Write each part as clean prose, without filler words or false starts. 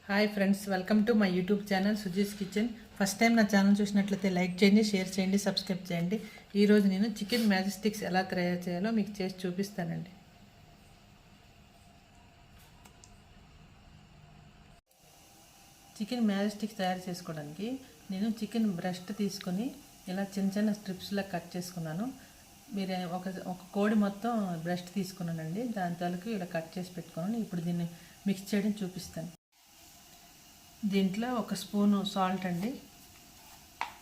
Hi friends, welcome to my YouTube channel Suji's kitchen. First time నా channel చూసినట్లయితే like చేయండి, share చేయండి, subscribe చేయండి. ఈరోజు నేను చికెన్ మ్యాజిక్ స్టిక్స్ ఎలా తయారు చేయాలో మీకు చేసి చూపిస్తానండి. చికెన్ మ్యాజిక్ స్టిక్స్ తయారు చేసుకోవడానికి నేను చికెన్ బ్రెస్ట్ తీసుకొని ఇలా చిన్న చిన్న స్ట్రిప్స్లా కట్ చేసుకున్నాను. మీరు ఒక కోడి మొత్తం బ్రెస్ట్ తీసుకున్నానండి. దాని తాలూకు ఇలా కట్ చేసి పెట్టుకున్నాను. ఇప్పుడు దీన్ని మిక్స్ చేయడం చూపిస్తాను. దీంట్లో ఒక స్పూను సాల్ట్ అండి.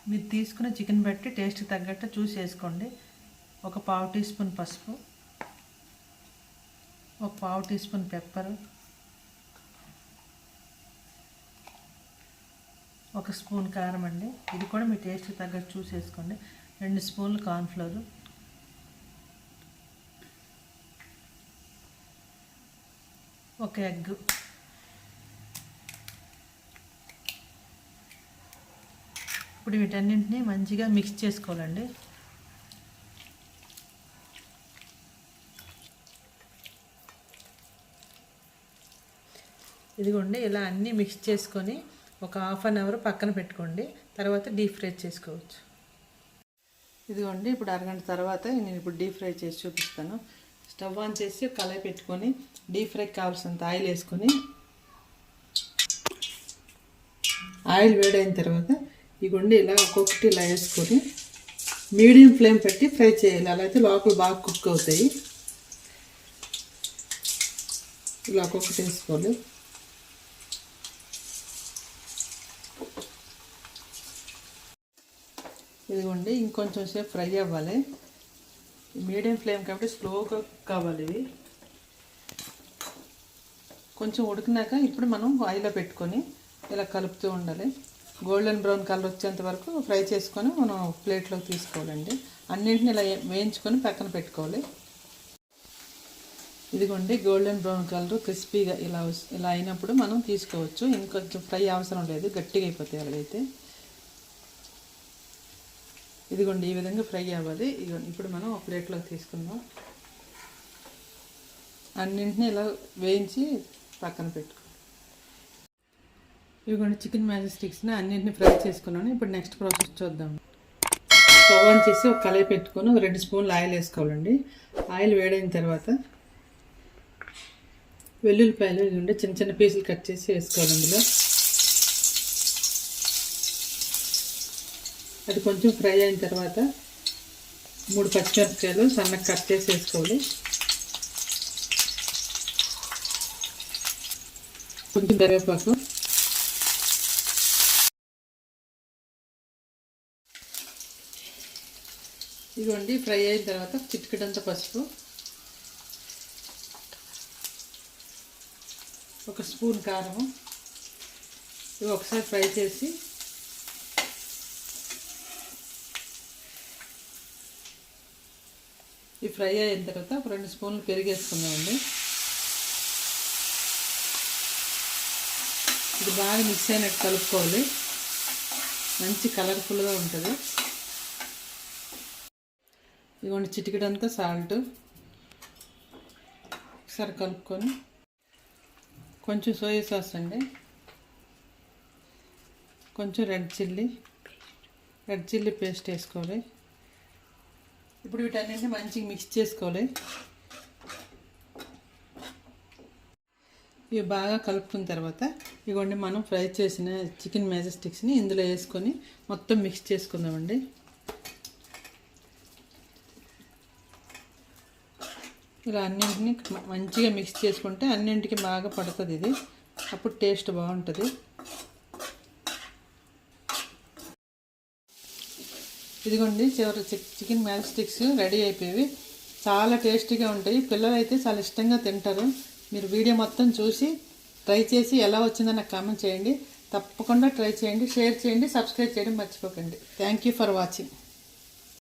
మీరు తీసుకున్న చికెన్ బట్టి టేస్ట్కి తగ్గట్టు చూసి వేసుకోండి. ఒక పావు టీ స్పూన్ పసుపు, ఒక పావు టీ స్పూన్ పెప్పరు, ఒక స్పూన్ కారం అండి. ఇది కూడా మీ టేస్ట్కి తగ్గట్టు చూసి వేసుకోండి. 2 స్పూన్లు కార్న్ఫ్లోర్, ఒక ఎగ్, ఇప్పుడు వీటన్నింటినీ మంచిగా మిక్స్ చేసుకోవాలండి. ఇదిగోండి, ఇలా అన్నీ మిక్స్ చేసుకొని ఒక హాఫ్ అన్ అవర్ పక్కన పెట్టుకోండి. తర్వాత డీప్ ఫ్రై చేసుకోవచ్చు. ఇదిగోండి, ఇప్పుడు అరగంట తర్వాత నేను ఇప్పుడు డీప్ ఫ్రై చేసి చూపిస్తాను. స్టవ్ ఆన్ చేసి కళాయి పెట్టుకొని డీప్ ఫ్రైకి కావాల్సినంత ఆయిల్ వేసుకొని, ఆయిల్ వేడైన తర్వాత ఇదిగోండి ఇలా ఒక్కొక్కటి ఇలా వేసుకొని మీడియం ఫ్లేమ్ పెట్టి ఫ్రై చేయాలి. అలా అయితే లోపల బాగా కుక్ అవుతాయి. ఇలా ఒక్కొక్కటి వేసుకోవాలి. ఇదిగోండి, ఇంకొంచెం సేపు ఫ్రై అవ్వాలి. మీడియం ఫ్లేమ్ కాబట్టి స్లోగా కావాలి. ఇవి కొంచెం ఉడికినాక ఇప్పుడు మనం ఆయిల్లో పెట్టుకొని ఇలా కలుపుతూ ఉండాలి. గోల్డెన్ బ్రౌన్ కలర్ వచ్చేంత వరకు ఫ్రై చేసుకొని మనం ప్లేట్లోకి తీసుకోవాలండి. అన్నింటిని ఇలా వేయించుకొని పక్కన పెట్టుకోవాలి. ఇదిగోండి, గోల్డెన్ బ్రౌన్ కలర్ క్రిస్పీగా ఇలా అయినప్పుడు మనం తీసుకోవచ్చు. ఇంకొంచెం ఫ్రై అవసరం లేదు, గట్టిగా అయిపోతాయి అలాగైతే. ఇదిగోండి, ఈ విధంగా ఫ్రై అవ్వాలి. ఇప్పుడు మనం ఒక ప్లేట్లోకి తీసుకుందాం. అన్నింటినీ ఇలా వేయించి పక్కన పెట్టుకో. ఇవిగోండి, చికెన్ మ్యాజిక్ స్టిక్స్ని అన్నింటినీ ఫ్రై చేసుకున్నాను. ఇప్పుడు నెక్స్ట్ ప్రాసెస్ చూద్దాం. స్టవ్ ఆన్ చేసి ఒక కళాయి పెట్టుకొని 2 స్పూన్లు ఆయిల్ వేసుకోవాలండి. ఆయిల్ వేడైన తర్వాత వెల్లుల్లిపాయలు ఇదిగోండి చిన్న చిన్న పీసులు కట్ చేసి వేసుకోవాలి. అందులో అది కొంచెం ఫ్రై అయిన తర్వాత 3 పచ్చిమిరపకాయలు సన్నగా కట్ చేసి వేసుకోవాలి. కొంచెం కరివేపాకు, ఇదిగోండి ఫ్రై అయిన తర్వాత చిటికెడంత పసుపు, ఒక స్పూన్ కారము, ఇవి ఒకసారి ఫ్రై చేసి ఇవి ఫ్రై అయిన తర్వాత ఒక 2 స్పూన్లు పెరిగేసుకుందామండి. ఇది బాగా మిక్స్ అయినట్టు కలుపుకోవాలి. మంచి కలర్ఫుల్గా ఉంటుంది. ఇదిగోండి చిటికెడంతా సాల్ట్ ఒకసారి కలుపుకొని, కొంచెం సోయా సాస్ అండి, కొంచెం రెడ్ చిల్లీ పేస్ట్ వేసుకోవాలి. ఇప్పుడు వీటన్నింటినీ మంచిగా మిక్స్ చేసుకోవాలి. ఇవి బాగా కలుపుకున్న తర్వాత ఇదిగోండి మనం ఫ్రై చేసిన చికెన్ మ్యాజిక్ స్టిక్స్ని ఇందులో వేసుకొని మొత్తం మిక్స్ చేసుకుందామండి. ఇలా అన్నింటినీ మంచిగా మిక్స్ చేసుకుంటే అన్నింటికి బాగా పడుతుంది. ఇది అప్పుడు టేస్ట్ బాగుంటుంది. ఇదిగోండి, చివరి చికెన్ మ్యాజిక్ స్టిక్స్ రెడీ అయిపోయి చాలా టేస్టీగా ఉంటాయి. పిల్లలు అయితే చాలా ఇష్టంగా తింటారు. మీరు వీడియో మొత్తం చూసి ట్రై చేసి ఎలా వచ్చిందో నాకు కామెంట్ చేయండి. తప్పకుండా ట్రై చేయండి, షేర్ చేయండి, సబ్స్క్రైబ్ చేయడం మర్చిపోకండి. Thank you for watching.